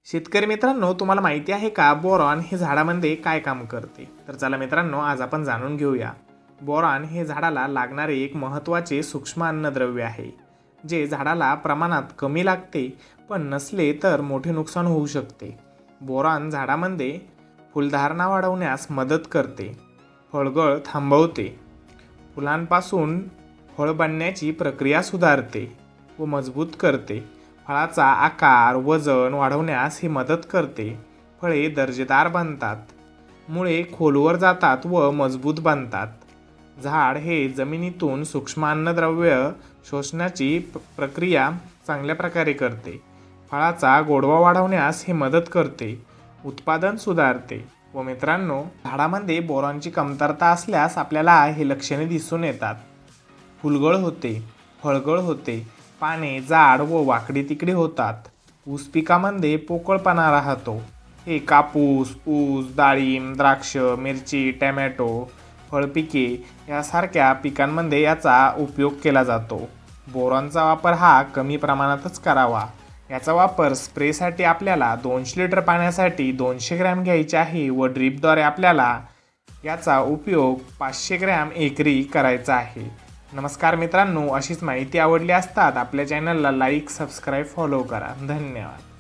शेतकरी मित्रांनो, तुम्हाला माहिती आहे का बोरॉन हे झाडामध्ये काय काम करते? तर चला मित्रांनो, आज आपण जाणून घेऊया. बोरॉन हे झाडाला लागणारे एक महत्त्वाचे सूक्ष्म अन्नद्रव्य आहे, जे झाडाला प्रमाणात कमी लागते, पण नसले तर मोठे नुकसान होऊ शकते. बोरॉन झाडामध्ये फुलधारणा वाढवण्यास मदत करते, फळगळ थांबवते, फुलांपासून फळ बनण्याची प्रक्रिया सुधारते व मजबूत करते. फळाचा आकार वजन वाढवण्यास ही मदत करते. फळे दर्जेदार बनतात, मुळे खोलवर जातात व मजबूत बनतात. झाड हे जमिनीतून सूक्ष्म अन्नद्रव्य शोषण्याची प्रक्रिया चांगल्या प्रकारे करते. फळाचा गोडवा वाढवण्यास हे मदत करते, उत्पादन सुधारते. व मित्रांनो, झाडामध्ये बोरॉनची कमतरता असल्यास आपल्याला हे लक्षणे दिसून येतात. फुलगळ होते, फळगळ होते, पाने जाड व वाकडी तिकडे होतात. ऊस पिकामध्ये पोकळपणा राहतो. हे कापूस, ऊस, डाळिंब, द्राक्ष, मिरची, टॅमॅटो, फळपिके यासारख्या पिकांमध्ये याचा उपयोग केला जातो. बोरॉनचा वापर हा कमी प्रमाणातच करावा. याचा वापर स्प्रेसाठी आपल्याला 200 लिटर पाण्यासाठी 200 ग्रॅम घ्यायचे आहे व ड्रीपद्वारे आपल्याला याचा उपयोग 500 ग्रॅम एकरी करायचा आहे. नमस्कार मित्रांनो, अशीच माहिती आवडली असतात आपल्या चॅनलला लाईक, सबस्क्राईब, फॉलो करा. धन्यवाद.